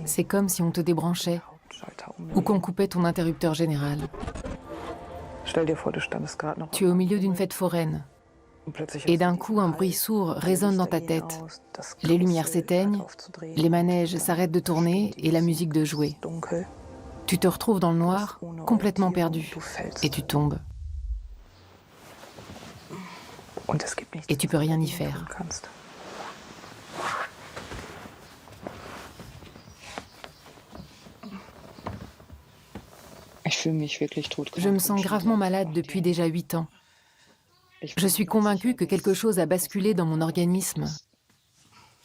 C'est comme si on te débranchait ou qu'on coupait ton interrupteur général. Tu es au milieu d'une fête foraine et d'un coup un bruit sourd résonne dans ta tête. Les lumières s'éteignent, les manèges s'arrêtent de tourner et la musique de jouer. Tu te retrouves dans le noir, complètement perdu, et tu tombes. Et tu peux rien y faire. Je me sens gravement malade depuis déjà 8 ans. Je suis convaincue que quelque chose a basculé dans mon organisme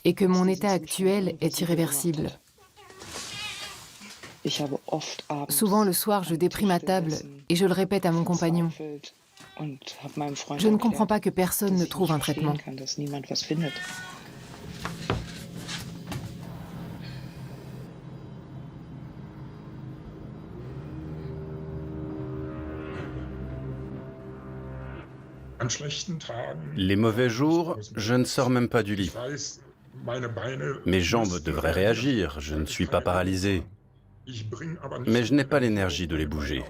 et que mon état actuel est irréversible. Souvent le soir, je déprime à table et je le répète à mon compagnon. Je ne comprends pas que personne ne trouve un traitement. Les mauvais jours, je ne sors même pas du lit. Mes jambes devraient réagir, je ne suis pas paralysé. Mais je n'ai pas l'énergie de les bouger.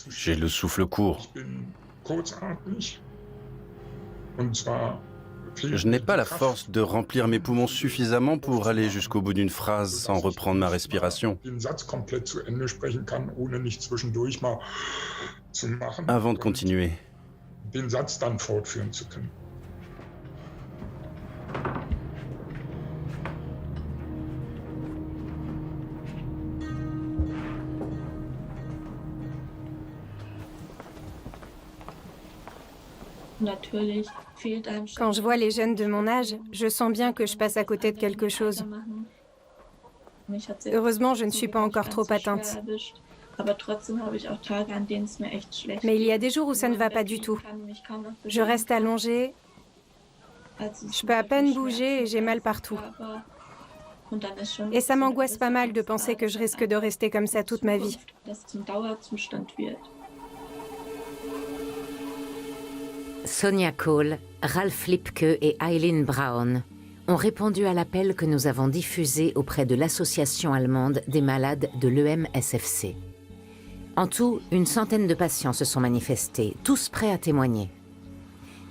J'ai le souffle court. Je n'ai pas la force de remplir mes poumons suffisamment pour aller jusqu'au bout d'une phrase sans reprendre ma respiration. Avant de continuer. Quand je vois les jeunes de mon âge, je sens bien que je passe à côté de quelque chose. Heureusement, je ne suis pas encore trop atteinte. Mais il y a des jours où ça ne va pas du tout. Je reste allongée, je peux à peine bouger et j'ai mal partout. Et ça m'angoisse pas mal de penser que je risque de rester comme ça toute ma vie. Sonia Cole, Ralph Lipke et Eileen Braun ont répondu à l'appel que nous avons diffusé auprès de l'Association allemande des malades de l'EMSFC. En tout, une centaine de patients se sont manifestés, tous prêts à témoigner.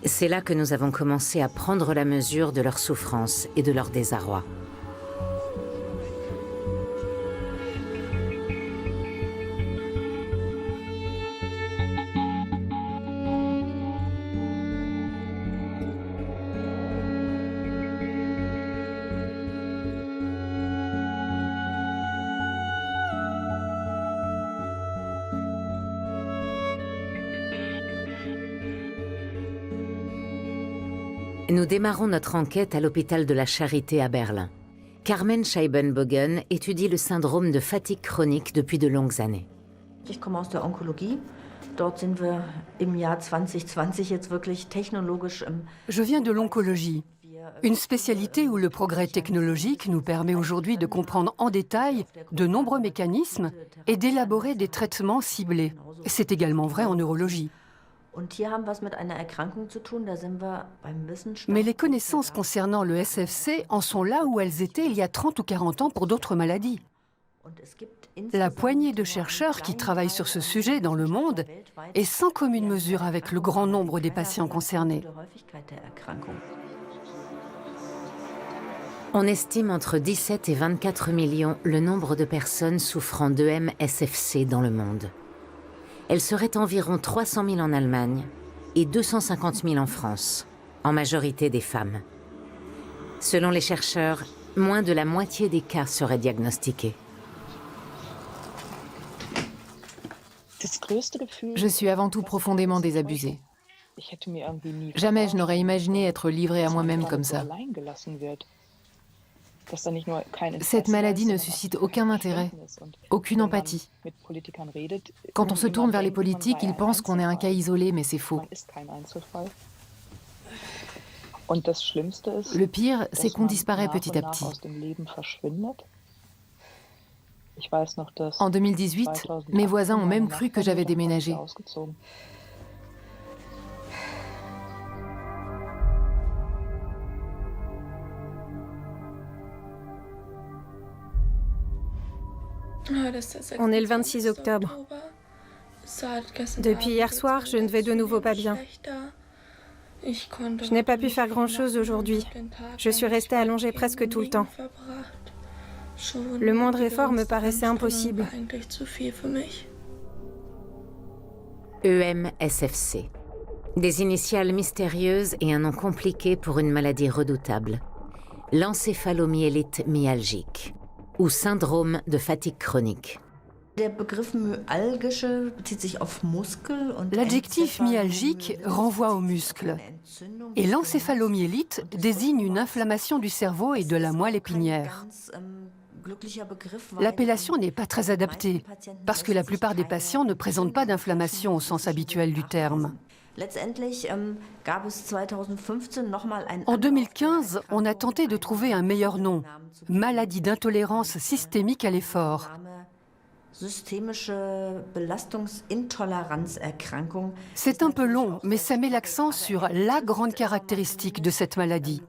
C'est là que nous avons commencé à prendre la mesure de leur souffrance et de leur désarroi. Nous démarrons notre enquête à l'hôpital de la Charité à Berlin. Carmen Scheibenbogen étudie le syndrome de fatigue chronique depuis de longues années. Ich komme aus der Onkologie. Dort sind wir im Jahr 2020 jetzt wirklich technologisch. Je viens de l'oncologie, une spécialité où le progrès technologique nous permet aujourd'hui de comprendre en détail de nombreux mécanismes et d'élaborer des traitements ciblés. C'est également vrai en neurologie. Mais les connaissances concernant le SFC en sont là où elles étaient il y a 30 ou 40 ans pour d'autres maladies. La poignée de chercheurs qui travaillent sur ce sujet dans le monde est sans commune mesure avec le grand nombre des patients concernés. On estime entre 17 et 24 millions le nombre de personnes souffrant d'EMSFC dans le monde. Elle serait environ 300 000 en Allemagne et 250 000 en France, en majorité des femmes. Selon les chercheurs, moins de la moitié des cas seraient diagnostiqués. Je suis avant tout profondément désabusée. Jamais je n'aurais imaginé être livrée à moi-même comme ça. Cette maladie ne suscite aucun intérêt, aucune empathie. Quand on se tourne vers les politiques, ils pensent qu'on est un cas isolé, mais c'est faux. Le pire, c'est qu'on disparaît petit à petit. En 2018, mes voisins ont même cru que j'avais déménagé. On est le 26 octobre. Depuis hier soir, je ne vais de nouveau pas bien. Je n'ai pas pu faire grand-chose aujourd'hui. Je suis restée allongée presque tout le temps. Le moindre effort me paraissait impossible. EMSFC. Des initiales mystérieuses et un nom compliqué pour une maladie redoutable. L'encéphalomyélite myalgique, ou syndrome de fatigue chronique. L'adjectif myalgique renvoie aux muscles. Et l'encéphalomyélite désigne une inflammation du cerveau et de la moelle épinière. L'appellation n'est pas très adaptée, parce que la plupart des patients ne présentent pas d'inflammation au sens habituel du terme. En 2015, on a tenté de trouver un meilleur nom, maladie d'intolérance systémique à l'effort. C'est un peu long, mais ça met l'accent sur la grande caractéristique de cette maladie.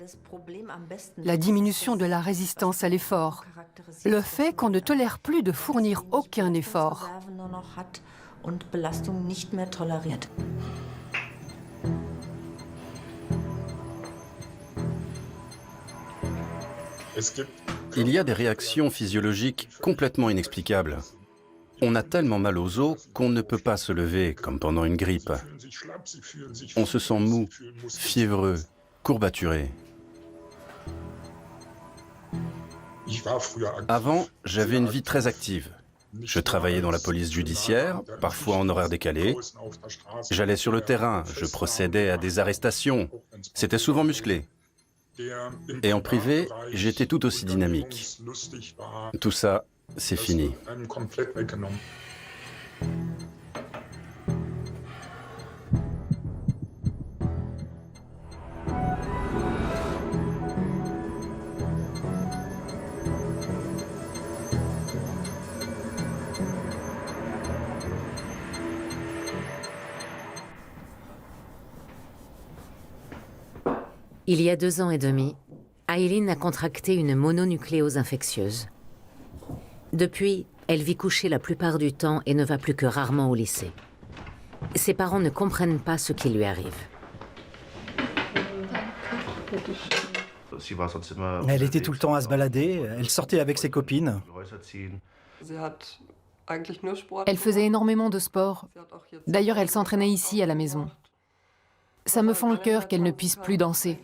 La diminution de la résistance à l'effort. Le fait qu'on ne tolère plus de fournir aucun effort. Il y a des réactions physiologiques complètement inexplicables. On a tellement mal aux os qu'on ne peut pas se lever, comme pendant une grippe. On se sent mou, fiévreux, courbaturé. Avant, j'avais une vie très active. Je travaillais dans la police judiciaire, parfois en horaire décalé. J'allais sur le terrain, je procédais à des arrestations. C'était souvent musclé. Et en privé, j'étais tout aussi dynamique. Tout ça, c'est fini. Il y a 2 ans et demi, Aileen a contracté une mononucléose infectieuse. Depuis, elle vit couchée la plupart du temps et ne va plus que rarement au lycée. Ses parents ne comprennent pas ce qui lui arrive. Elle était tout le temps à se balader, elle sortait avec ses copines. Elle faisait énormément de sport. D'ailleurs, elle s'entraînait ici, à la maison. Ça me fend le cœur qu'elle ne puisse plus danser.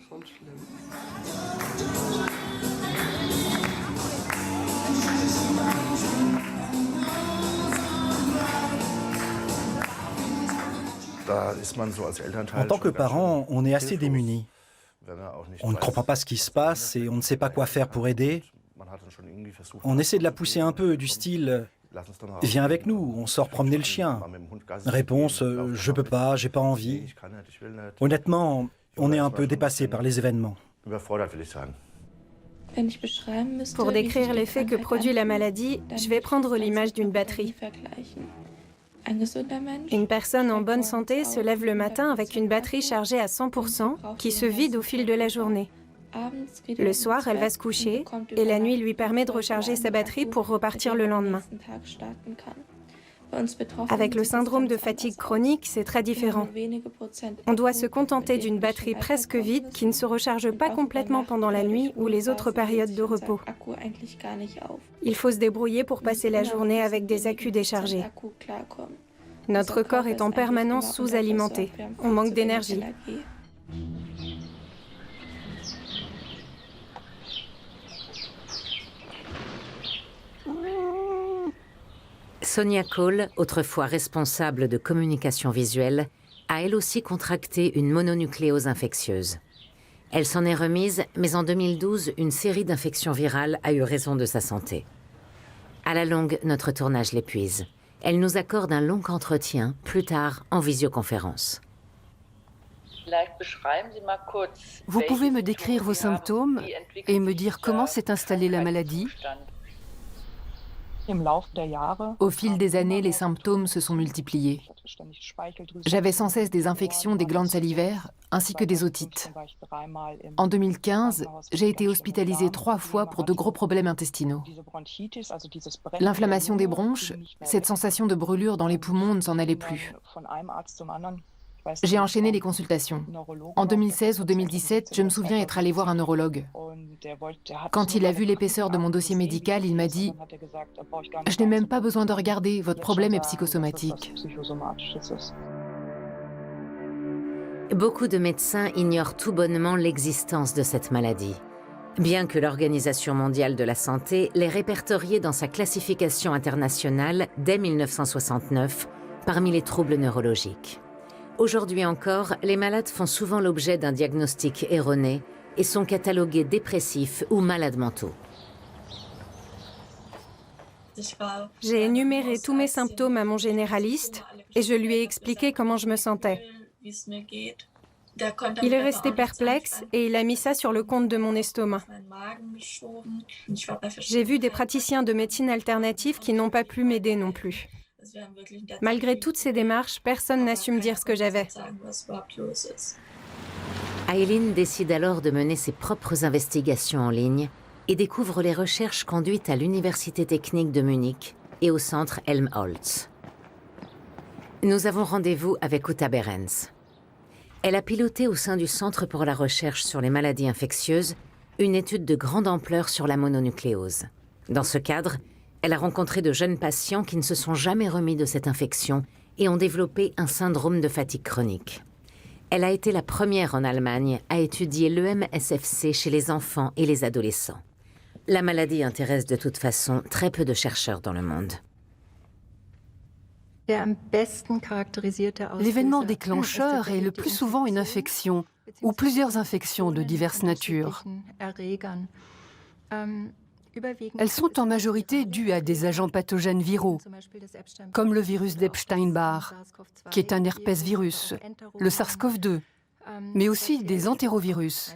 En tant que parent, on est assez démunis. On ne comprend pas ce qui se passe et on ne sait pas quoi faire pour aider. On essaie de la pousser un peu, du style « Viens avec nous, on sort promener le chien ». Réponse « Je peux pas, j'ai pas envie ». Honnêtement, on est un peu dépassé par les événements. Pour décrire l'effet que produit la maladie, je vais prendre l'image d'une batterie. Une personne en bonne santé se lève le matin avec une batterie chargée à 100% qui se vide au fil de la journée. Le soir, elle va se coucher et la nuit lui permet de recharger sa batterie pour repartir le lendemain. Avec le syndrome de fatigue chronique, c'est très différent. On doit se contenter d'une batterie presque vide qui ne se recharge pas complètement pendant la nuit ou les autres périodes de repos. Il faut se débrouiller pour passer la journée avec des accus déchargés. Notre corps est en permanence sous-alimenté. On manque d'énergie. Sonia Cole, autrefois responsable de communication visuelle, a elle aussi contracté une mononucléose infectieuse. Elle s'en est remise, mais en 2012, une série d'infections virales a eu raison de sa santé. À la longue, notre tournage l'épuise. Elle nous accorde un long entretien, plus tard en visioconférence. Vous pouvez me décrire vos symptômes et me dire comment s'est installée la maladie ? Au fil des années, les symptômes se sont multipliés. J'avais sans cesse des infections des glandes salivaires ainsi que des otites. En 2015, j'ai été hospitalisée 3 fois pour de gros problèmes intestinaux. L'inflammation des bronches, cette sensation de brûlure dans les poumons ne s'en allait plus. J'ai enchaîné les consultations. En 2016 ou 2017, je me souviens être allée voir un neurologue. Quand il a vu l'épaisseur de mon dossier médical, il m'a dit « Je n'ai même pas besoin de regarder, votre problème est psychosomatique. » Beaucoup de médecins ignorent tout bonnement l'existence de cette maladie, bien que l'Organisation mondiale de la santé l'ait répertoriée dans sa classification internationale dès 1969 parmi les troubles neurologiques. Aujourd'hui encore, les malades font souvent l'objet d'un diagnostic erroné et sont catalogués dépressifs ou malades mentaux. J'ai énuméré tous mes symptômes à mon généraliste et je lui ai expliqué comment je me sentais. Il est resté perplexe et il a mis ça sur le compte de mon estomac. J'ai vu des praticiens de médecine alternative qui n'ont pas pu m'aider non plus. Malgré toutes ces démarches, personne n'a su me dire ce que j'avais. Eileen décide alors de mener ses propres investigations en ligne et découvre les recherches conduites à l'Université technique de Munich et au centre Helmholtz. Nous avons rendez-vous avec Uta Behrens. Elle a piloté au sein du Centre pour la recherche sur les maladies infectieuses une étude de grande ampleur sur la mononucléose. Dans ce cadre, elle a rencontré de jeunes patients qui ne se sont jamais remis de cette infection et ont développé un syndrome de fatigue chronique. Elle a été la première en Allemagne à étudier l'EMSFC chez les enfants et les adolescents. La maladie intéresse de toute façon très peu de chercheurs dans le monde. L'événement déclencheur est le plus souvent une infection ou plusieurs infections de diverses natures. Elles sont en majorité dues à des agents pathogènes viraux, comme le virus d'Epstein-Barr, qui est un herpès-virus, le SARS-CoV-2, mais aussi des entérovirus.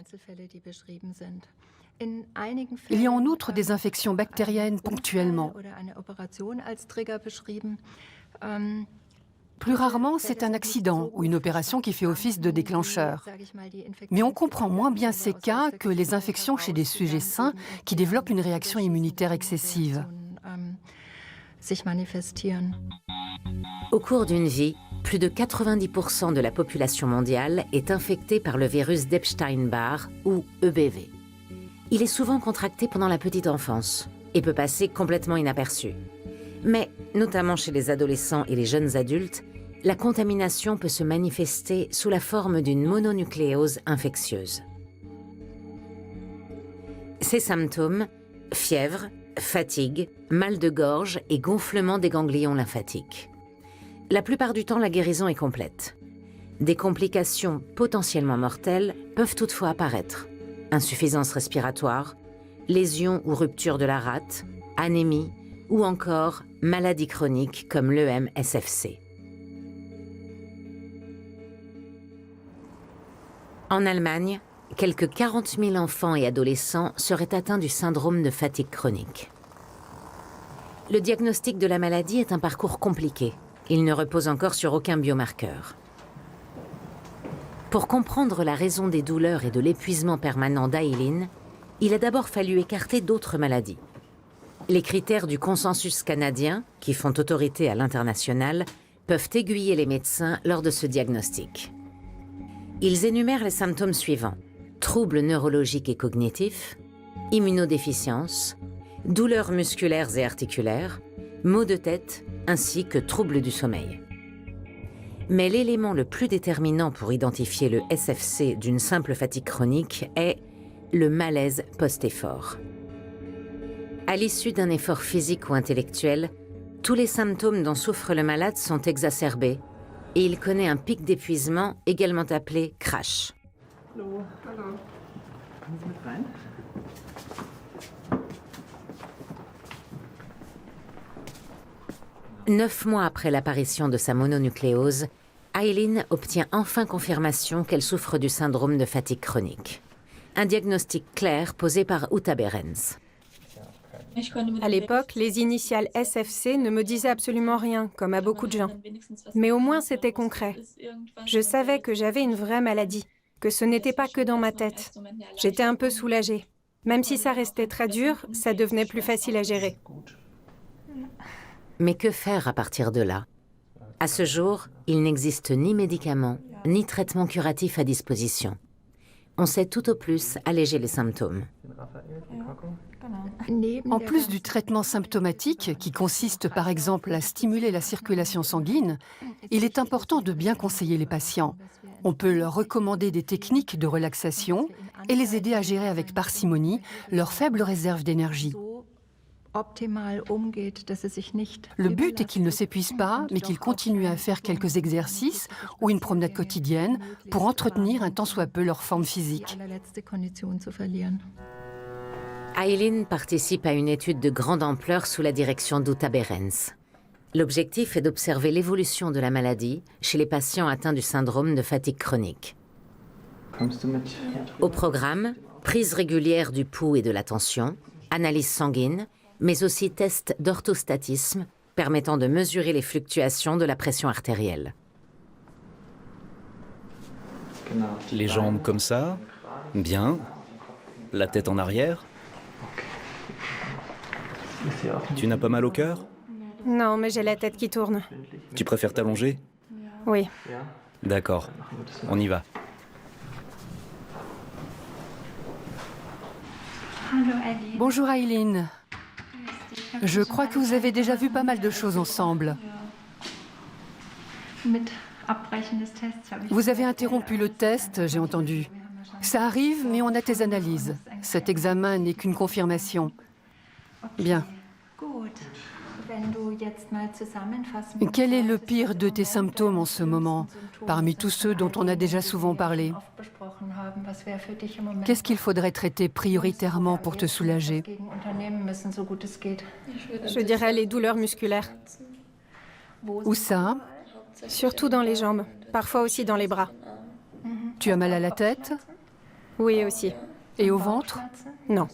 Il y a en outre des infections bactériennes ponctuellement. Plus rarement, c'est un accident ou une opération qui fait office de déclencheur. Mais on comprend moins bien ces cas que les infections chez des sujets sains qui développent une réaction immunitaire excessive. Au cours d'une vie, plus de 90% de la population mondiale est infectée par le virus d'Epstein-Barr ou EBV. Il est souvent contracté pendant la petite enfance et peut passer complètement inaperçu. Mais, notamment chez les adolescents et les jeunes adultes, la contamination peut se manifester sous la forme d'une mononucléose infectieuse. Ces symptômes, fièvre, fatigue, mal de gorge et gonflement des ganglions lymphatiques. La plupart du temps, la guérison est complète. Des complications potentiellement mortelles peuvent toutefois apparaître. Insuffisance respiratoire, lésions ou rupture de la rate, anémie ou encore maladie chronique comme l'EMSFC. En Allemagne, quelques 40 000 enfants et adolescents seraient atteints du syndrome de fatigue chronique. Le diagnostic de la maladie est un parcours compliqué. Il ne repose encore sur aucun biomarqueur. Pour comprendre la raison des douleurs et de l'épuisement permanent d'Eileen, il a d'abord fallu écarter d'autres maladies. Les critères du consensus canadien, qui font autorité à l'international, peuvent aiguiller les médecins lors de ce diagnostic. Ils énumèrent les symptômes suivants: troubles neurologiques et cognitifs, immunodéficience, douleurs musculaires et articulaires, maux de tête, ainsi que troubles du sommeil. Mais l'élément le plus déterminant pour identifier le SFC d'une simple fatigue chronique est le malaise post-effort. À l'issue d'un effort physique ou intellectuel, tous les symptômes dont souffre le malade sont exacerbés et il connaît un pic d'épuisement également appelé crash. 9 mois après l'apparition de sa mononucléose, Eileen obtient enfin confirmation qu'elle souffre du syndrome de fatigue chronique. Un diagnostic clair posé par Uta Behrens. À l'époque, les initiales SFC ne me disaient absolument rien, comme à beaucoup de gens. Mais au moins, c'était concret. Je savais que j'avais une vraie maladie, que ce n'était pas que dans ma tête. J'étais un peu soulagée. Même si ça restait très dur, ça devenait plus facile à gérer. Mais que faire à partir de là? À ce jour, il n'existe ni médicaments, ni traitement curatif à disposition. On sait tout au plus alléger les symptômes. En plus du traitement symptomatique, qui consiste par exemple à stimuler la circulation sanguine, il est important de bien conseiller les patients. On peut leur recommander des techniques de relaxation et les aider à gérer avec parcimonie leurs faibles réserves d'énergie. Le but est qu'ils ne s'épuisent pas, mais qu'ils continuent à faire quelques exercices ou une promenade quotidienne pour entretenir un tant soit peu leur forme physique. Aylin participe à une étude de grande ampleur sous la direction d'Uta Behrens. L'objectif est d'observer l'évolution de la maladie chez les patients atteints du syndrome de fatigue chronique. Au programme, prise régulière du pouls et de la tension, analyse sanguine, mais aussi tests d'orthostatisme permettant de mesurer les fluctuations de la pression artérielle. Les jambes comme ça, bien. La tête en arrière. Tu n'as pas mal au cœur? Non, mais j'ai la tête qui tourne. Tu préfères t'allonger? Oui. D'accord, on y va. Bonjour Aylin. Je crois que vous avez déjà vu pas mal de choses ensemble. Vous avez interrompu le test, j'ai entendu. Ça arrive, mais on a tes analyses. Cet examen n'est qu'une confirmation. Bien. Quel est le pire de tes symptômes en ce moment, parmi tous ceux dont on a déjà souvent parlé? Qu'est-ce qu'il faudrait traiter prioritairement pour te soulager? Je dirais les douleurs musculaires. Où ça? Surtout dans les jambes, parfois aussi dans les bras. Tu as mal à la tête? Oui, aussi. Et au ventre? Non.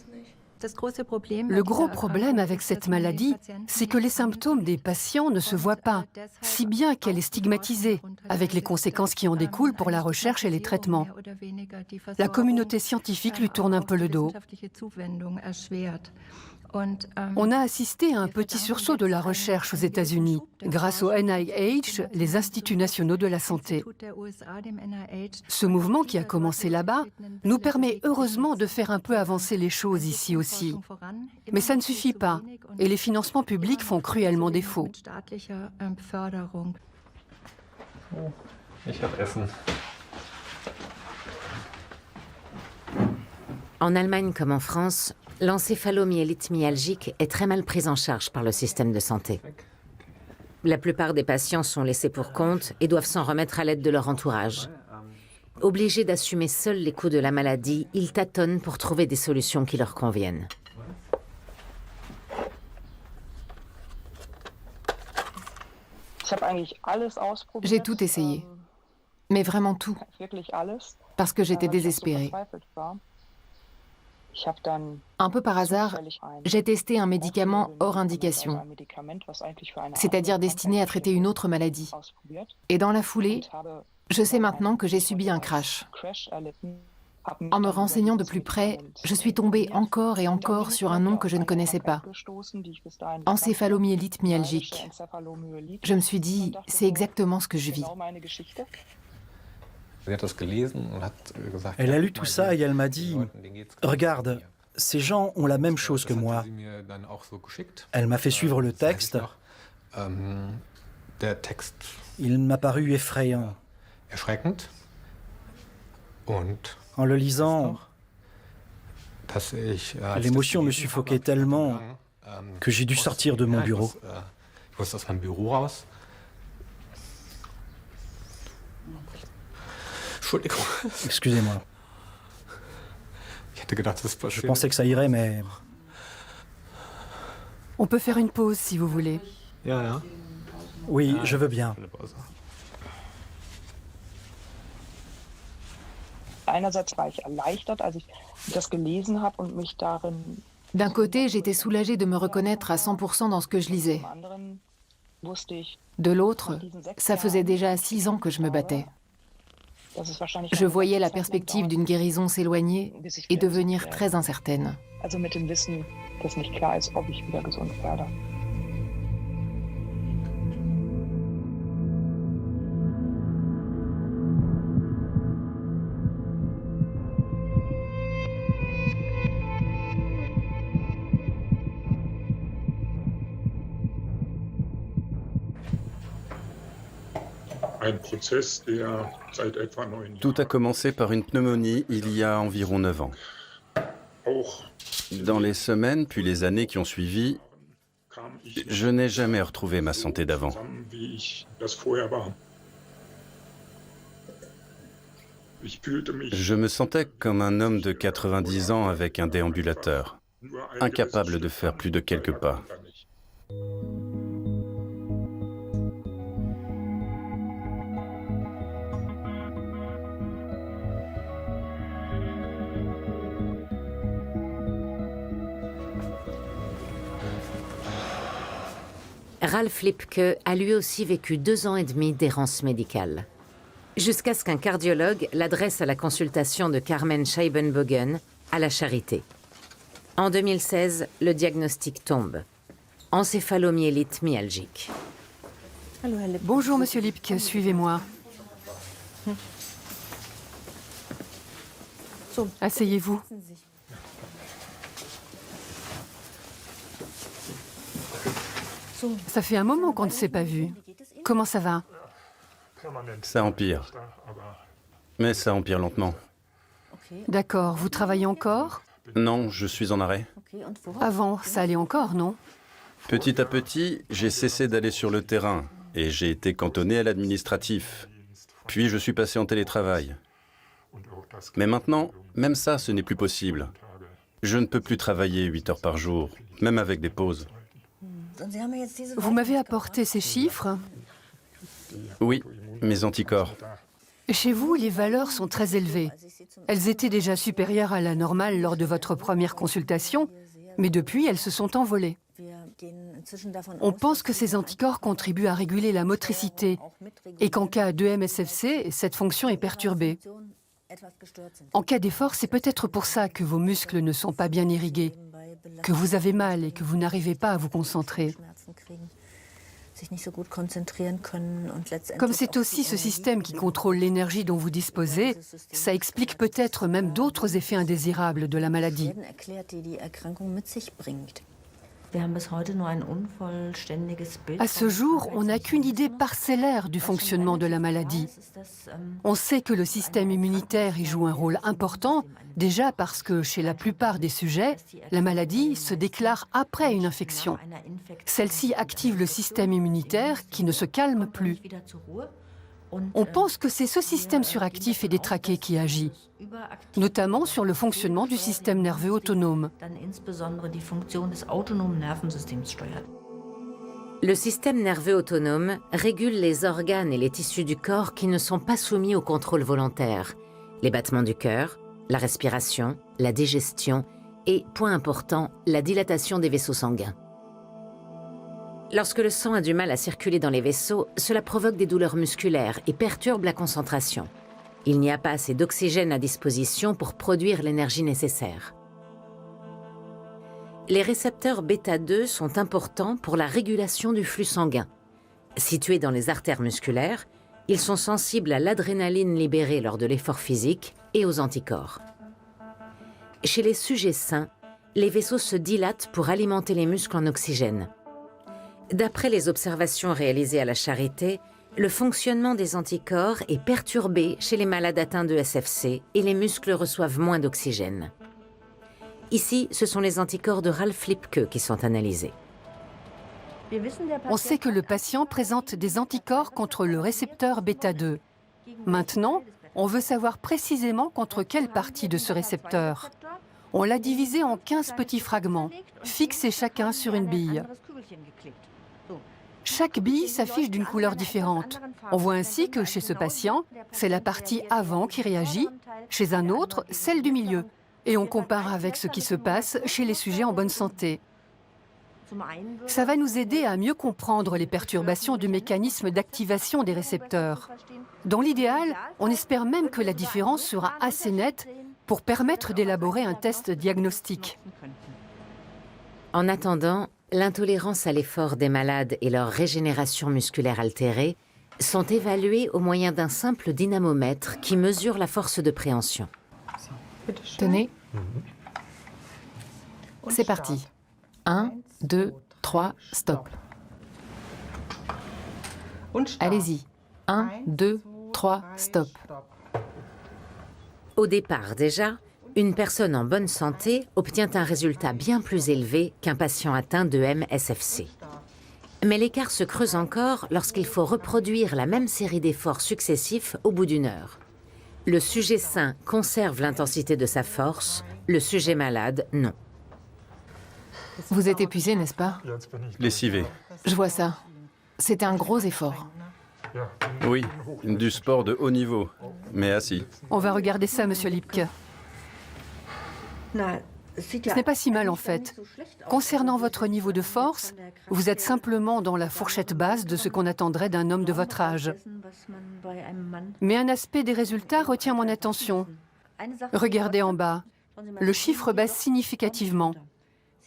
Le gros problème avec cette maladie, c'est que les symptômes des patients ne se voient pas, si bien qu'elle est stigmatisée, avec les conséquences qui en découlent pour la recherche et les traitements. La communauté scientifique lui tourne un peu le dos. On a assisté à un petit sursaut de la recherche aux États-Unis, grâce au NIH, les Instituts nationaux de la santé. Ce mouvement qui a commencé là-bas nous permet heureusement de faire un peu avancer les choses ici aussi. Mais ça ne suffit pas, et les financements publics font cruellement défaut. En Allemagne comme en France, l'encéphalomyélite myalgique est très mal prise en charge par le système de santé. La plupart des patients sont laissés pour compte et doivent s'en remettre à l'aide de leur entourage. Obligés d'assumer seuls les coûts de la maladie, ils tâtonnent pour trouver des solutions qui leur conviennent. J'ai tout essayé, mais vraiment tout, parce que j'étais désespérée. Un peu par hasard, j'ai testé un médicament hors indication, c'est-à-dire destiné à traiter une autre maladie. Et dans la foulée, je sais maintenant que j'ai subi un crash. En me renseignant de plus près, je suis tombée encore et encore sur un nom que je ne connaissais pas. Encéphalomyélite myalgique. Je me suis dit, c'est exactement ce que je vis. Elle a lu tout ça et elle m'a dit « Regarde, ces gens ont la même chose que moi. » Elle m'a fait suivre le texte. Il m'a paru effrayant. En le lisant, l'émotion me suffoquait tellement que j'ai dû sortir de mon bureau. Excusez-moi. Je pensais que ça irait, mais... On peut faire une pause si vous voulez. Oui, je veux bien. Einerseits war ich erleichtert, als ich das gelesen habe und mich darin D'un côté, j'étais soulagée de me reconnaître à 100% dans ce que je lisais. De l'autre, ça faisait déjà 6 ans que je me battais. Je voyais la perspective d'une guérison s'éloigner et devenir très incertaine. Tout a commencé par une pneumonie il y a environ 9 ans. Dans les semaines puis les années qui ont suivi, je n'ai jamais retrouvé ma santé d'avant. Je me sentais comme un homme de 90 ans avec un déambulateur, incapable de faire plus de quelques pas. Ralf Lipke a lui aussi vécu 2 ans et demi d'errance médicale. Jusqu'à ce qu'un cardiologue l'adresse à la consultation de Carmen Scheibenbogen à la Charité. En 2016, le diagnostic tombe. Encéphalomyélite myalgique. Bonjour, monsieur Lipke, suivez-moi. Asseyez-vous. Ça fait un moment qu'on ne s'est pas vu. Comment ça va? Ça empire. Mais ça empire lentement. D'accord, vous travaillez encore? Non, je suis en arrêt. Avant, ça allait encore, non? Petit à petit, j'ai cessé d'aller sur le terrain et j'ai été cantonné à l'administratif. Puis je suis passé en télétravail. Mais maintenant, même ça, ce n'est plus possible. Je ne peux plus travailler 8 heures par jour, même avec des pauses. Vous m'avez apporté ces chiffres. Oui, mes anticorps. Chez vous, les valeurs sont très élevées. Elles étaient déjà supérieures à la normale lors de votre première consultation, mais depuis, elles se sont envolées. On pense que ces anticorps contribuent à réguler la motricité et qu'en cas d'EMSFC, cette fonction est perturbée. En cas d'effort, c'est peut-être pour ça que vos muscles ne sont pas bien irrigués, que vous avez mal et que vous n'arrivez pas à vous concentrer. Comme c'est aussi ce système qui contrôle l'énergie dont vous disposez, ça explique peut-être même d'autres effets indésirables de la maladie. À ce jour, on n'a qu'une idée parcellaire du fonctionnement de la maladie. On sait que le système immunitaire y joue un rôle important, déjà parce que chez la plupart des sujets, la maladie se déclare après une infection. Celle-ci active le système immunitaire qui ne se calme plus. On pense que c'est ce système suractif et détraqué qui agit, notamment sur le fonctionnement du système nerveux autonome. Le système nerveux autonome régule les organes et les tissus du corps qui ne sont pas soumis au contrôle volontaire. Les battements du cœur, la respiration, la digestion et, point important, la dilatation des vaisseaux sanguins. Lorsque le sang a du mal à circuler dans les vaisseaux, cela provoque des douleurs musculaires et perturbe la concentration. Il n'y a pas assez d'oxygène à disposition pour produire l'énergie nécessaire. Les récepteurs β2 sont importants pour la régulation du flux sanguin. Situés dans les artères musculaires, ils sont sensibles à l'adrénaline libérée lors de l'effort physique et aux anticorps. Chez les sujets sains, les vaisseaux se dilatent pour alimenter les muscles en oxygène. D'après les observations réalisées à la Charité, le fonctionnement des anticorps est perturbé chez les malades atteints de SFC et les muscles reçoivent moins d'oxygène. Ici, ce sont les anticorps de Ralf Lipke qui sont analysés. On sait que le patient présente des anticorps contre le récepteur β2. Maintenant, on veut savoir précisément contre quelle partie de ce récepteur. On l'a divisé en 15 petits fragments, fixés chacun sur une bille. Chaque bille s'affiche d'une couleur différente. On voit ainsi que chez ce patient, c'est la partie avant qui réagit, chez un autre, celle du milieu. et on compare avec ce qui se passe chez les sujets en bonne santé. Ça va nous aider à mieux comprendre les perturbations du mécanisme d'activation des récepteurs. Dans l'idéal, on espère même que la différence sera assez nette pour permettre d'élaborer un test diagnostique. En attendant, l'intolérance à l'effort des malades et leur régénération musculaire altérée sont évalués au moyen d'un simple dynamomètre qui mesure la force de préhension. Tenez. C'est parti. 1, 2, 3, stop. Allez-y. 1, 2, 3, stop. Au départ déjà, une personne en bonne santé obtient un résultat bien plus élevé qu'un patient atteint de MSFC. Mais l'écart se creuse encore lorsqu'il faut reproduire la même série d'efforts successifs au bout d'une heure. Le sujet sain conserve l'intensité de sa force, le sujet malade, non. Vous êtes épuisé, n'est-ce pas? Lessivé. Je vois ça. C'était un gros effort. Oui, du sport de haut niveau, mais assis. On va regarder ça, monsieur Lipke. Ce n'est pas si mal en fait. Concernant votre niveau de force, vous êtes simplement dans la fourchette basse de ce qu'on attendrait d'un homme de votre âge. Mais un aspect des résultats retient mon attention. Regardez en bas. Le chiffre baisse significativement.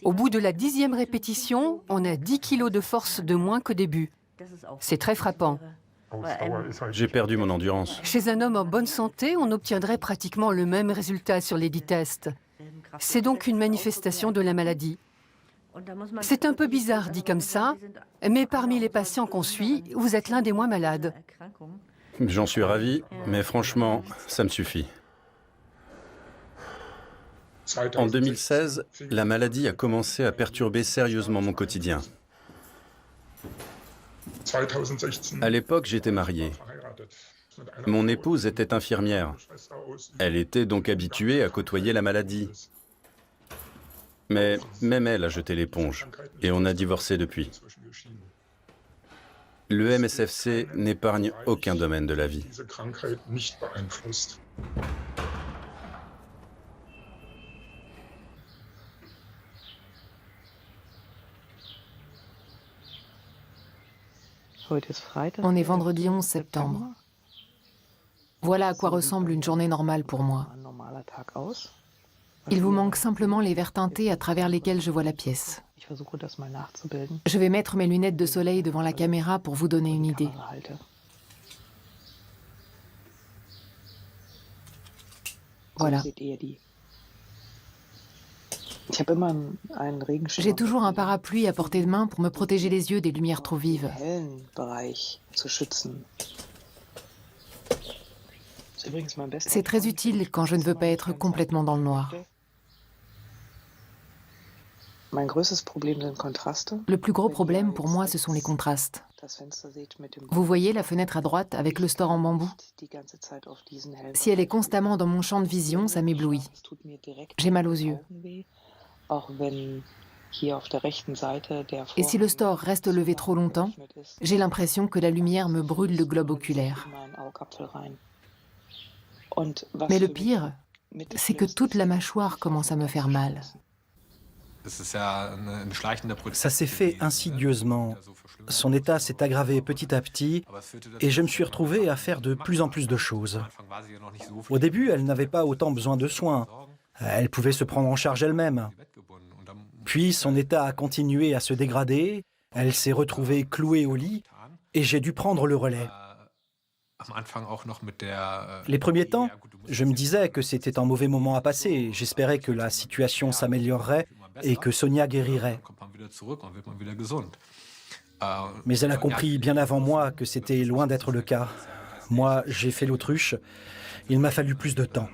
Au bout de la 10e répétition, on a 10 kilos de force de moins qu'au début. C'est très frappant. J'ai perdu mon endurance. Chez un homme en bonne santé, on obtiendrait pratiquement le même résultat sur les 10 tests. C'est donc une manifestation de la maladie. C'est un peu bizarre dit comme ça, mais parmi les patients qu'on suit, vous êtes l'un des moins malades. J'en suis ravi, mais franchement, ça me suffit. En 2016, la maladie a commencé à perturber sérieusement mon quotidien. À l'époque, j'étais marié. Mon épouse était infirmière. Elle était donc habituée à côtoyer la maladie. Mais même elle a jeté l'éponge, et on a divorcé depuis. Le MSFC n'épargne aucun domaine de la vie. On est vendredi 11 septembre. Voilà à quoi ressemble une journée normale pour moi. Il vous manque simplement les verres teintés à travers lesquels je vois la pièce. Je vais mettre mes lunettes de soleil devant la caméra pour vous donner une idée. Voilà. J'ai toujours un parapluie à portée de main pour me protéger les yeux des lumières trop vives. C'est très utile quand je ne veux pas être complètement dans le noir. Le plus gros problème pour moi, ce sont les contrastes. Vous voyez la fenêtre à droite avec le store en bambou? Si elle est constamment dans mon champ de vision, ça m'éblouit. J'ai mal aux yeux. Et si le store reste levé trop longtemps, j'ai l'impression que la lumière me brûle le globe oculaire. Mais le pire, c'est que toute la mâchoire commence à me faire mal. Ça s'est fait insidieusement. Son état s'est aggravé petit à petit et je me suis retrouvé à faire de plus en plus de choses. Au début, elle n'avait pas autant besoin de soins. Elle pouvait se prendre en charge elle-même. Puis son état a continué à se dégrader, elle s'est retrouvée clouée au lit et j'ai dû prendre le relais. Les premiers temps, je me disais que c'était un mauvais moment à passer. J'espérais que la situation s'améliorerait et que Sonia guérirait. Mais elle a compris bien avant moi que c'était loin d'être le cas. Moi, j'ai fait l'autruche. Il m'a fallu plus de temps.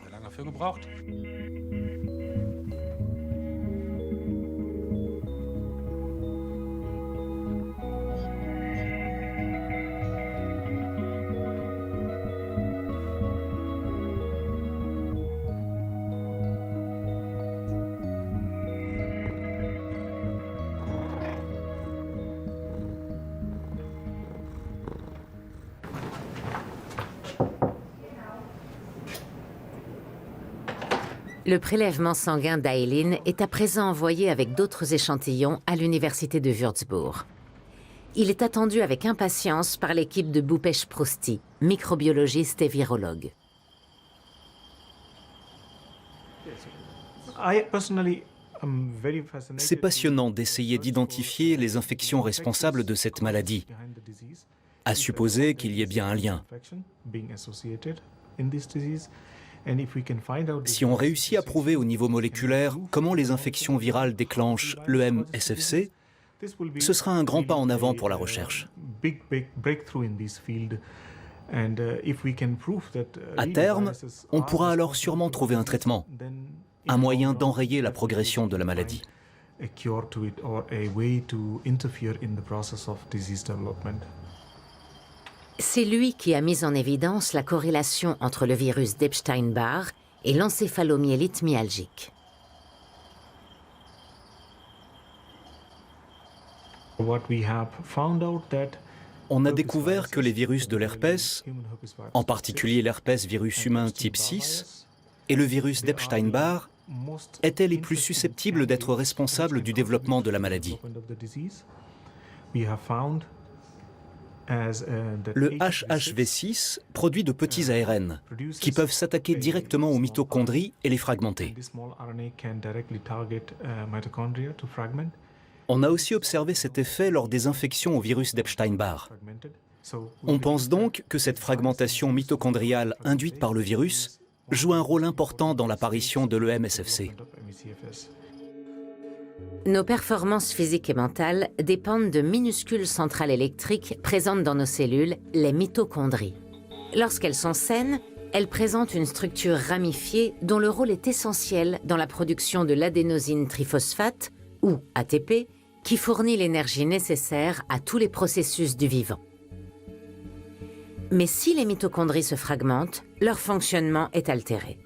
Le prélèvement sanguin d'Aylin est à présent envoyé avec d'autres échantillons à l'université de Würzburg. Il est attendu avec impatience par l'équipe de Bhupesh Prosti, microbiologiste et virologue. C'est passionnant d'essayer d'identifier les infections responsables de cette maladie, à supposer qu'il y ait bien un lien. Si on réussit à prouver au niveau moléculaire comment les infections virales déclenchent l'EM-SFC, ce sera un grand pas en avant pour la recherche. À terme, on pourra alors sûrement trouver un traitement, un moyen d'enrayer la progression de la maladie. C'est lui qui a mis en évidence la corrélation entre le virus d'Epstein-Barr et l'encéphalomyélite myalgique. On a découvert que les virus de l'herpès, en particulier l'herpès virus humain type 6, et le virus d'Epstein-Barr étaient les plus susceptibles d'être responsables du développement de la maladie. Le HHV6 produit de petits ARN qui peuvent s'attaquer directement aux mitochondries et les fragmenter. On a aussi observé cet effet lors des infections au virus d'Epstein-Barr. On pense donc que cette fragmentation mitochondriale induite par le virus joue un rôle important dans l'apparition de l'EM-SFC. Nos performances physiques et mentales dépendent de minuscules centrales électriques présentes dans nos cellules, les mitochondries. Lorsqu'elles sont saines, elles présentent une structure ramifiée dont le rôle est essentiel dans la production de l'adénosine triphosphate, ou ATP, qui fournit l'énergie nécessaire à tous les processus du vivant. Mais si les mitochondries se fragmentent, leur fonctionnement est altéré.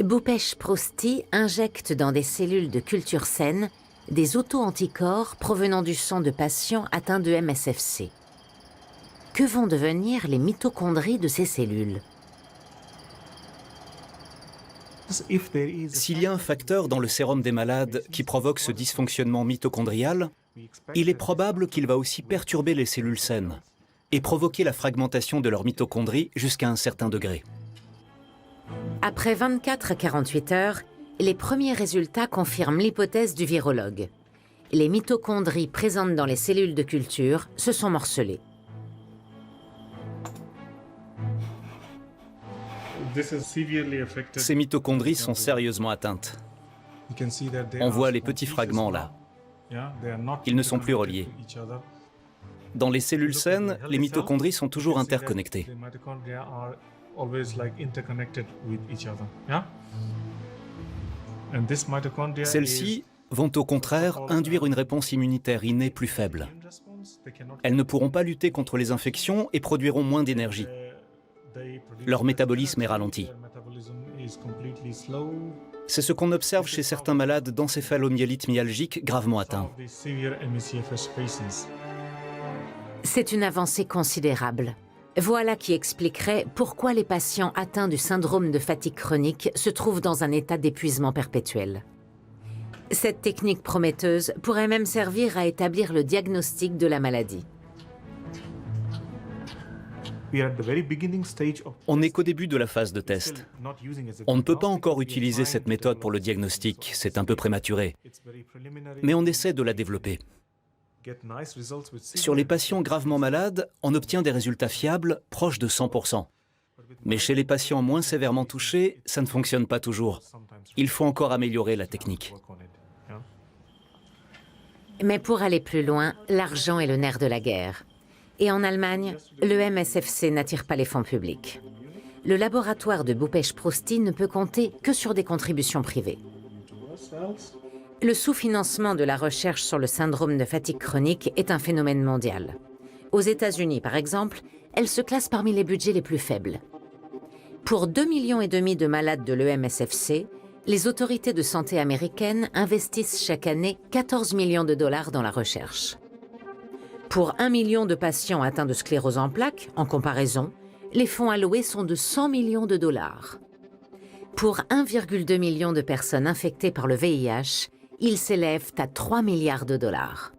Bhupesh Prosti injecte dans des cellules de culture saine des auto-anticorps provenant du sang de patients atteints de MSFC. Que vont devenir les mitochondries de ces cellules? S'il y a un facteur dans le sérum des malades qui provoque ce dysfonctionnement mitochondrial, il est probable qu'il va aussi perturber les cellules saines et provoquer la fragmentation de leurs mitochondries jusqu'à un certain degré. Après 24 à 48 heures, les premiers résultats confirment l'hypothèse du virologue. Les mitochondries présentes dans les cellules de culture se sont morcelées. Ces mitochondries sont sérieusement atteintes. On voit les petits fragments là. Ils ne sont plus reliés. Dans les cellules saines, les mitochondries sont toujours interconnectées. Celles-ci vont au contraire induire une réponse immunitaire innée plus faible. Elles ne pourront pas lutter contre les infections et produiront moins d'énergie. Leur métabolisme est ralenti. C'est ce qu'on observe chez certains malades d'encéphalomyélite myalgique gravement atteints. C'est une avancée considérable. Voilà qui expliquerait pourquoi les patients atteints du syndrome de fatigue chronique se trouvent dans un état d'épuisement perpétuel. Cette technique prometteuse pourrait même servir à établir le diagnostic de la maladie. On n'est qu'au début de la phase de test. On ne peut pas encore utiliser cette méthode pour le diagnostic, c'est un peu prématuré. Mais on essaie de la développer. Sur les patients gravement malades, on obtient des résultats fiables proches de 100%. Mais chez les patients moins sévèrement touchés, ça ne fonctionne pas toujours. Il faut encore améliorer la technique. Mais pour aller plus loin, l'argent est le nerf de la guerre. Et en Allemagne, le MSFC n'attire pas les fonds publics. Le laboratoire de Bhupesh Prosti ne peut compter que sur des contributions privées. Le sous-financement de la recherche sur le syndrome de fatigue chronique est un phénomène mondial. Aux États-Unis, par exemple, elle se classe parmi les budgets les plus faibles. Pour 2,5 millions de malades de l'EMSFC, les autorités de santé américaines investissent chaque année 14 millions de dollars dans la recherche. Pour 1 million de patients atteints de sclérose en plaques, en comparaison, les fonds alloués sont de 100 millions de dollars. Pour 1,2 million de personnes infectées par le VIH, ils s'élèvent à 3 milliards de dollars.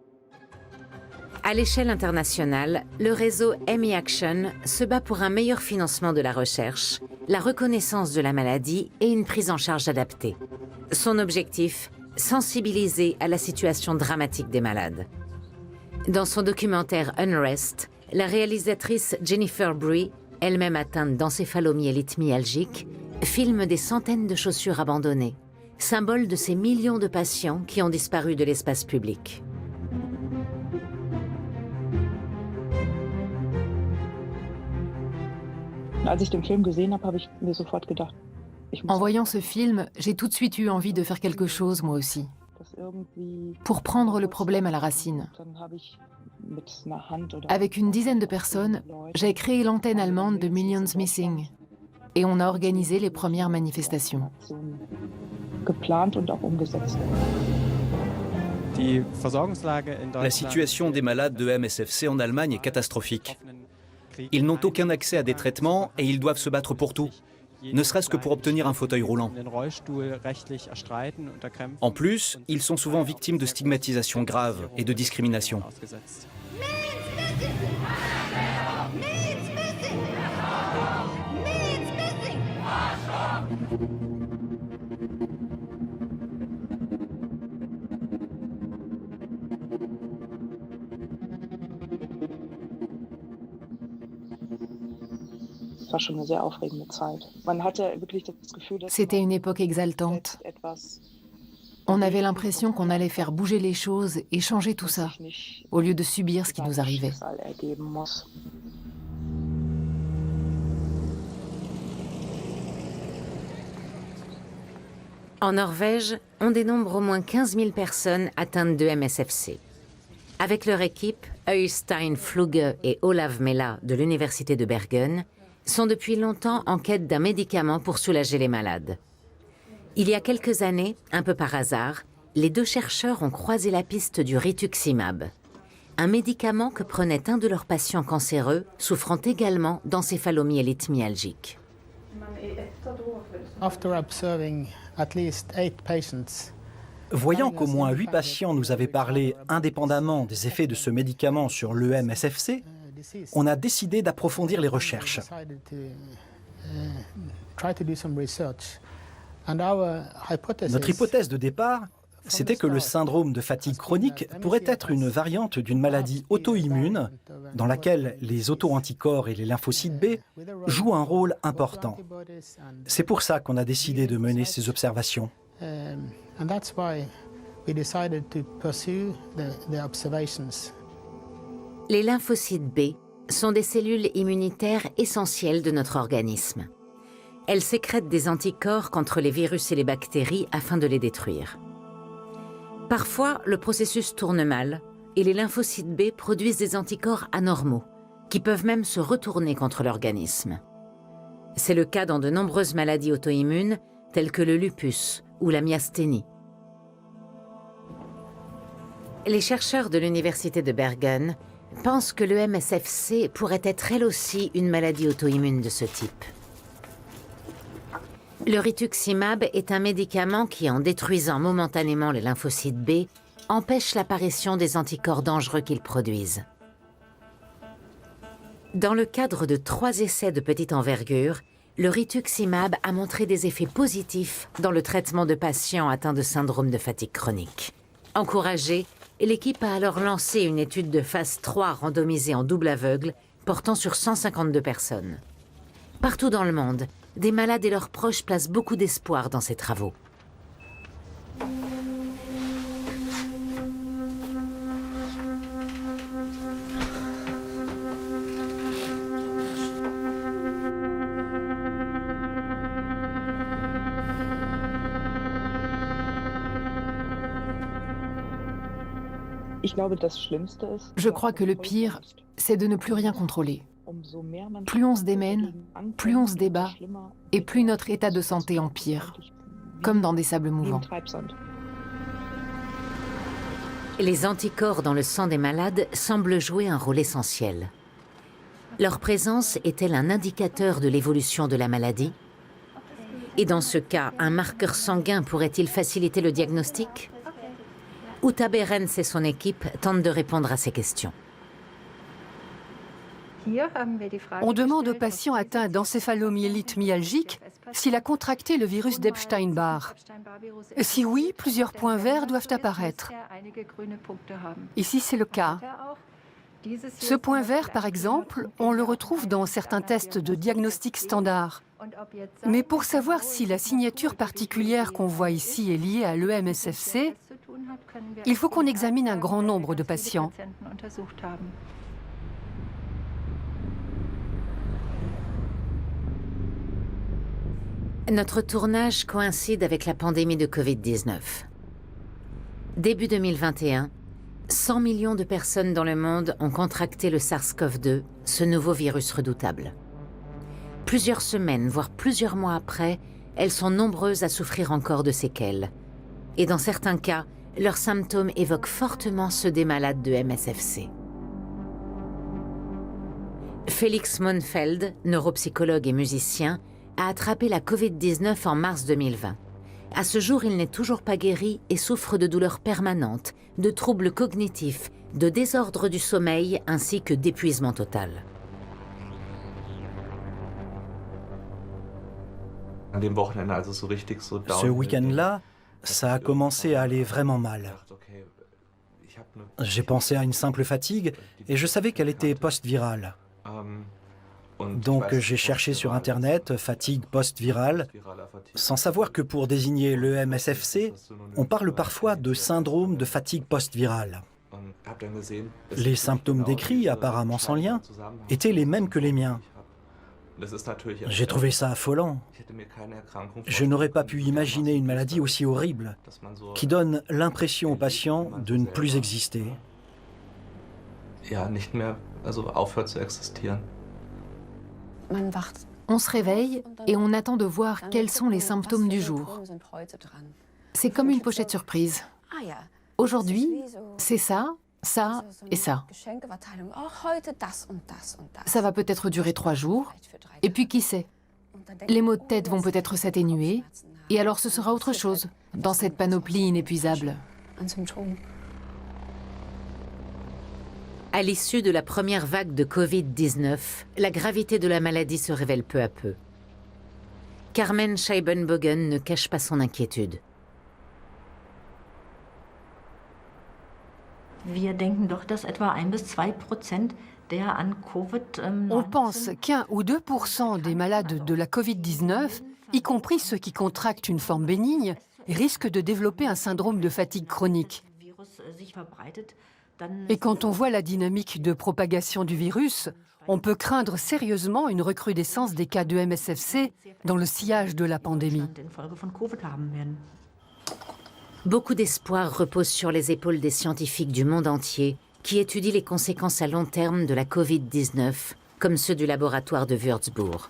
À l'échelle internationale, le réseau ME Action se bat pour un meilleur financement de la recherche, la reconnaissance de la maladie et une prise en charge adaptée. Son objectif, sensibiliser à la situation dramatique des malades. Dans son documentaire Unrest, la réalisatrice Jennifer Bree, elle-même atteinte d'encéphalomyélite myalgique, filme des centaines de chaussures abandonnées, symbole de ces millions de patients qui ont disparu de l'espace public. En voyant ce film, j'ai tout de suite eu envie de faire quelque chose, moi aussi, pour prendre le problème à la racine. Avec une dizaine de personnes, j'ai créé l'antenne allemande de Millions Missing et on a organisé les premières manifestations. La situation des malades de MSFC en Allemagne est catastrophique. Ils n'ont aucun accès à des traitements et ils doivent se battre pour tout, ne serait-ce que pour obtenir un fauteuil roulant. En plus, ils sont souvent victimes de stigmatisation grave et de discrimination. C'était une époque exaltante. On avait l'impression qu'on allait faire bouger les choses et changer tout ça, au lieu de subir ce qui nous arrivait. En Norvège, on dénombre au moins 15 000 personnes atteintes de MSFC. Avec leur équipe, Øystein Fluge et Olav Mella de l'Université de Bergen sont depuis longtemps en quête d'un médicament pour soulager les malades. Il y a quelques années, un peu par hasard, les deux chercheurs ont croisé la piste du rituximab, un médicament que prenait un de leurs patients cancéreux souffrant également d'encéphalomyélite myalgique. Voyant qu'au moins 8 patients nous avaient parlé indépendamment des effets de ce médicament sur l'EMSFC, on a décidé d'approfondir les recherches. Notre hypothèse de départ, c'était que le syndrome de fatigue chronique pourrait être une variante d'une maladie auto-immune dans laquelle les auto-anticorps et les lymphocytes B jouent un rôle important. C'est pour ça qu'on a décidé de mener ces observations. Les lymphocytes B sont des cellules immunitaires essentielles de notre organisme. Elles sécrètent des anticorps contre les virus et les bactéries afin de les détruire. Parfois, le processus tourne mal et les lymphocytes B produisent des anticorps anormaux qui peuvent même se retourner contre l'organisme. C'est le cas dans de nombreuses maladies auto-immunes telles que le lupus ou la myasthénie. Les chercheurs de l'Université de Bergen pensent que le MSFC pourrait être elle aussi une maladie auto-immune de ce type. Le rituximab est un médicament qui, en détruisant momentanément les lymphocytes B, empêche l'apparition des anticorps dangereux qu'ils produisent. Dans le cadre de 3 essais de petite envergure, le rituximab a montré des effets positifs dans le traitement de patients atteints de syndrome de fatigue chronique. Encouragée, l'équipe a alors lancé une étude de phase 3 randomisée en double aveugle portant sur 152 personnes. Partout dans le monde, des malades et leurs proches placent beaucoup d'espoir dans ces travaux. Je crois que le pire, c'est de ne plus rien contrôler. Plus on se démène, plus on se débat, et plus notre état de santé empire, comme dans des sables mouvants. Les anticorps dans le sang des malades semblent jouer un rôle essentiel. Leur présence est-elle un indicateur de l'évolution de la maladie? Et dans ce cas, un marqueur sanguin pourrait-il faciliter le diagnostic? Uta Behrens et son équipe tentent de répondre à ces questions. On demande aux patients atteints d'encéphalomyélite myalgique s'il a contracté le virus d'Epstein-Barr. Si oui, plusieurs points verts doivent apparaître. Ici, c'est le cas. Ce point vert, par exemple, on le retrouve dans certains tests de diagnostic standard. Mais pour savoir si la signature particulière qu'on voit ici est liée à l'EMSFC, il faut qu'on examine un grand nombre de patients. Notre tournage coïncide avec la pandémie de Covid-19. Début 2021, 100 millions de personnes dans le monde ont contracté le SARS-CoV-2, ce nouveau virus redoutable. Plusieurs semaines, voire plusieurs mois après, elles sont nombreuses à souffrir encore de séquelles. Et dans certains cas, leurs symptômes évoquent fortement ceux des malades de MSFC. Felix Monfeld, neuropsychologue et musicien, a attrapé la Covid-19 en mars 2020. À ce jour, il n'est toujours pas guéri et souffre de douleurs permanentes, de troubles cognitifs, de désordre du sommeil ainsi que d'épuisement total. Ce week-end-là, ça a commencé à aller vraiment mal. J'ai pensé à une simple fatigue et je savais qu'elle était post-virale. Donc j'ai cherché sur Internet « fatigue post-virale » sans savoir que pour désigner le MSFC, on parle parfois de syndrome de fatigue post-virale. Les symptômes décrits, apparemment sans lien, étaient les mêmes que les miens. J'ai trouvé ça affolant. Je n'aurais pas pu imaginer une maladie aussi horrible, qui donne l'impression aux patients de ne plus exister. On se réveille et on attend de voir quels sont les symptômes du jour. C'est comme une pochette surprise. Aujourd'hui, c'est ça, ça et ça. Ça va peut-être durer 3 jours, et puis qui sait? Les maux de tête vont peut-être s'atténuer, et alors ce sera autre chose, dans cette panoplie inépuisable. À l'issue de la première vague de Covid-19, la gravité de la maladie se révèle peu à peu. Carmen Scheibenbogen ne cache pas son inquiétude. On pense qu'1 ou 2% des malades de la Covid-19, y compris ceux qui contractent une forme bénigne, risquent de développer un syndrome de fatigue chronique. Et quand on voit la dynamique de propagation du virus, on peut craindre sérieusement une recrudescence des cas de MSFC dans le sillage de la pandémie. Beaucoup d'espoir repose sur les épaules des scientifiques du monde entier qui étudient les conséquences à long terme de la Covid-19, comme ceux du laboratoire de Würzburg.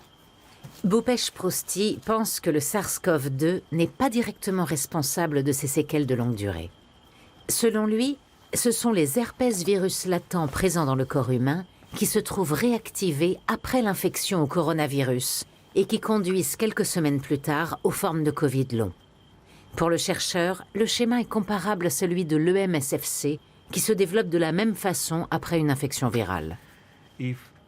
Bhupesh Prosti pense que le SARS-CoV-2 n'est pas directement responsable de ces séquelles de longue durée. Selon lui, ce sont les herpès virus latents présents dans le corps humain qui se trouvent réactivés après l'infection au coronavirus et qui conduisent quelques semaines plus tard aux formes de Covid long. Pour le chercheur, le schéma est comparable à celui de l'EMSFC qui se développe de la même façon après une infection virale.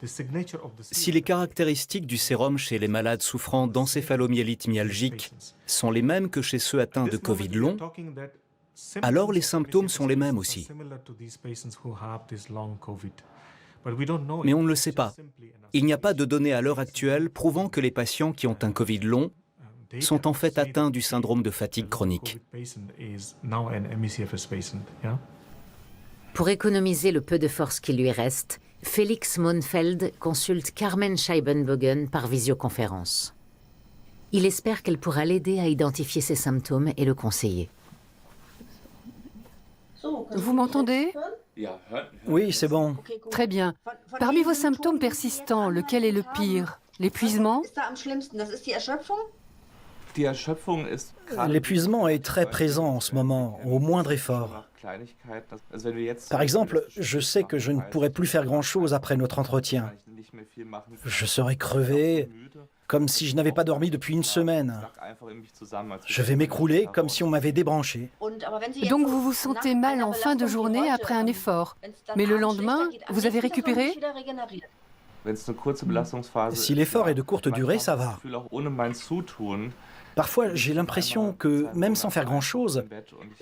Si les caractéristiques du sérum chez les malades souffrant d'encéphalomyélite myalgique sont les mêmes que chez ceux atteints de Covid long, alors les symptômes sont les mêmes aussi. Mais on ne le sait pas. Il n'y a pas de données à l'heure actuelle prouvant que les patients qui ont un Covid long sont en fait atteints du syndrome de fatigue chronique. Pour économiser le peu de force qui lui reste, Felix Monfeld consulte Carmen Scheibenbogen par visioconférence. Il espère qu'elle pourra l'aider à identifier ses symptômes et le conseiller. Vous m'entendez? Oui, c'est bon. Très bien. Parmi vos symptômes persistants, lequel est le pire? L'épuisement? L'épuisement est très présent en ce moment, au moindre effort. Par exemple, je sais que je ne pourrai plus faire grand-chose après notre entretien. Je serai crevé, comme si je n'avais pas dormi depuis une semaine. Je vais m'écrouler comme si on m'avait débranché. Donc vous vous sentez mal en fin de journée après un effort. Mais le lendemain, vous avez récupéré? Si l'effort est de courte durée, ça va. Parfois, j'ai l'impression que, même sans faire grand-chose,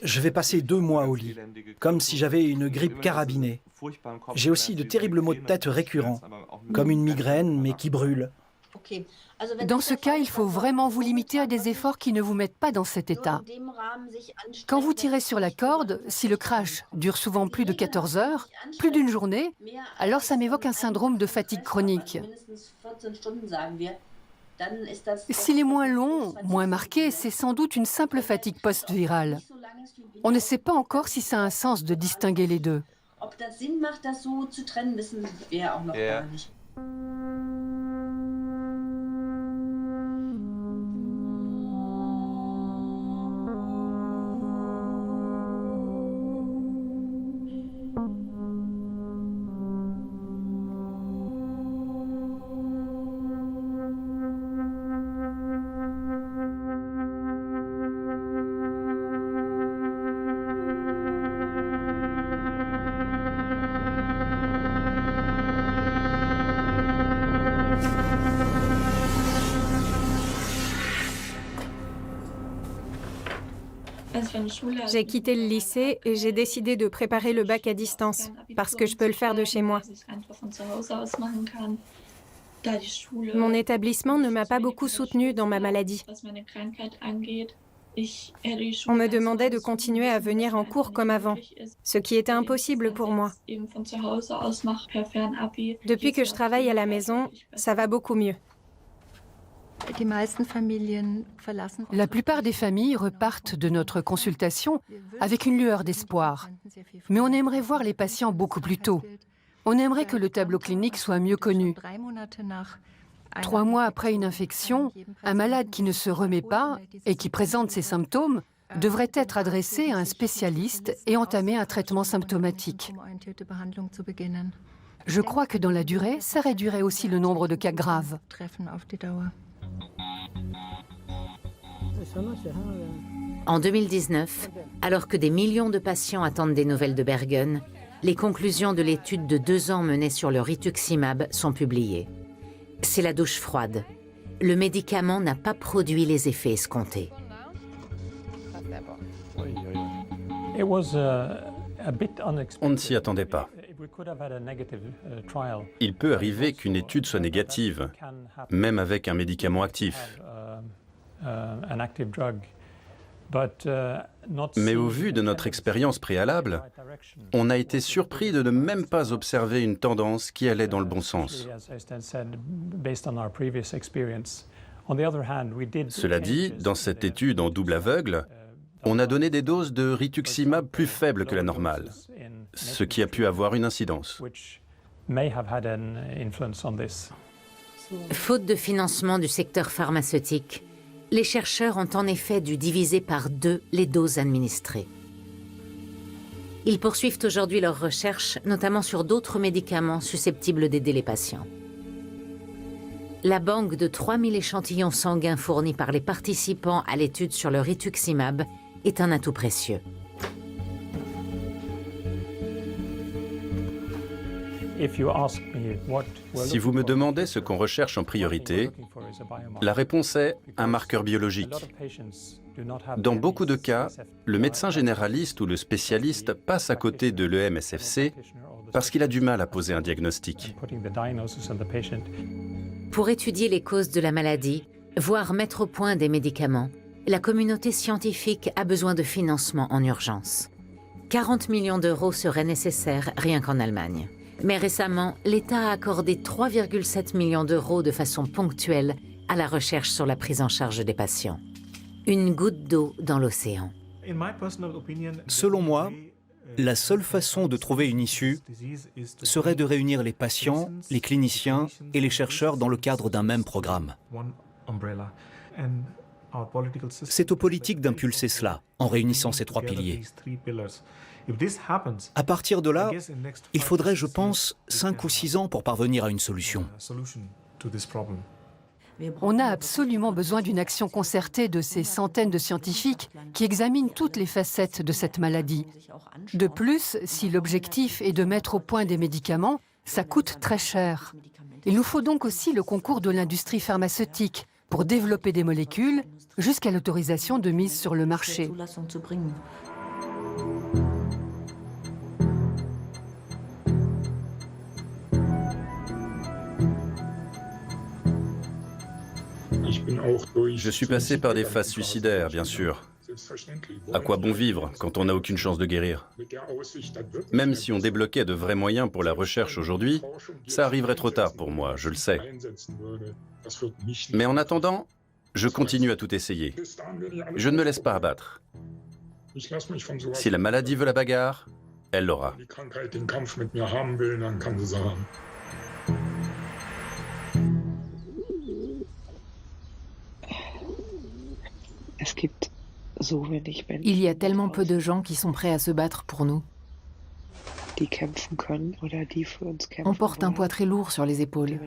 je vais passer 2 mois au lit, comme si j'avais une grippe carabinée. J'ai aussi de terribles maux de tête récurrents, comme une migraine, mais qui brûle. Dans ce cas, il faut vraiment vous limiter à des efforts qui ne vous mettent pas dans cet état. Quand vous tirez sur la corde, si le crash dure souvent plus de 14 heures, plus d'une journée, alors ça m'évoque un syndrome de fatigue chronique. S'il est moins long, moins marqué, c'est sans doute une simple fatigue post-virale. On ne sait pas encore si ça a un sens de distinguer les deux. J'ai quitté le lycée et j'ai décidé de préparer le bac à distance, parce que je peux le faire de chez moi. Mon établissement ne m'a pas beaucoup soutenue dans ma maladie. On me demandait de continuer à venir en cours comme avant, ce qui était impossible pour moi. Depuis que je travaille à la maison, ça va beaucoup mieux. La plupart des familles repartent de notre consultation avec une lueur d'espoir. Mais on aimerait voir les patients beaucoup plus tôt. On aimerait que le tableau clinique soit mieux connu. 3 mois après une infection, un malade qui ne se remet pas et qui présente ces symptômes devrait être adressé à un spécialiste et entamer un traitement symptomatique. Je crois que dans la durée, ça réduirait aussi le nombre de cas graves. En 2019, alors que des millions de patients attendent des nouvelles de Bergen, les conclusions de l'étude de 2 ans menée sur le rituximab sont publiées. C'est la douche froide. Le médicament n'a pas produit les effets escomptés. On ne s'y attendait pas. Il peut arriver qu'une étude soit négative, même avec un médicament actif. Mais au vu de notre expérience préalable, on a été surpris de ne même pas observer une tendance qui allait dans le bon sens. Cela dit, dans cette étude en double aveugle, on a donné des doses de rituximab plus faibles que la normale, ce qui a pu avoir une incidence. Faute de financement du secteur pharmaceutique, les chercheurs ont en effet dû diviser par 2 les doses administrées. Ils poursuivent aujourd'hui leurs recherches, notamment sur d'autres médicaments susceptibles d'aider les patients. La banque de 3000 échantillons sanguins fournis par les participants à l'étude sur le rituximab est un atout précieux. Si vous me demandez ce qu'on recherche en priorité, la réponse est un marqueur biologique. Dans beaucoup de cas, le médecin généraliste ou le spécialiste passe à côté de l'EMSFC parce qu'il a du mal à poser un diagnostic. Pour étudier les causes de la maladie, voire mettre au point des médicaments, la communauté scientifique a besoin de financement en urgence. 40 millions d'euros seraient nécessaires rien qu'en Allemagne. Mais récemment, l'État a accordé 3,7 millions d'euros de façon ponctuelle à la recherche sur la prise en charge des patients. Une goutte d'eau dans l'océan. Selon moi, la seule façon de trouver une issue serait de réunir les patients, les cliniciens et les chercheurs dans le cadre d'un même programme. C'est aux politiques d'impulser cela, en réunissant ces 3 piliers. À partir de là, il faudrait, je pense, 5 ou 6 ans pour parvenir à une solution. On a absolument besoin d'une action concertée de ces centaines de scientifiques qui examinent toutes les facettes de cette maladie. De plus, si l'objectif est de mettre au point des médicaments, ça coûte très cher. Il nous faut donc aussi le concours de l'industrie pharmaceutique pour développer des molécules jusqu'à l'autorisation de mise sur le marché. Je suis passé par des phases suicidaires, bien sûr. À quoi bon vivre quand on n'a aucune chance de guérir? Même si on débloquait de vrais moyens pour la recherche aujourd'hui, ça arriverait trop tard pour moi, je le sais. Mais en attendant, je continue à tout essayer. Je ne me laisse pas abattre. Si la maladie veut la bagarre, elle l'aura. Il y a tellement peu de gens qui sont prêts à se battre pour nous. On porte un poids très lourd sur les épaules.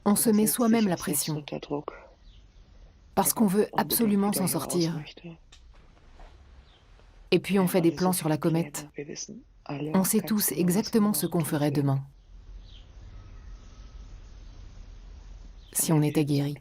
On se met soi-même la pression, parce qu'on veut absolument s'en sortir. Et puis on fait des plans sur la comète. On sait tous exactement ce qu'on ferait demain, si on était guéri.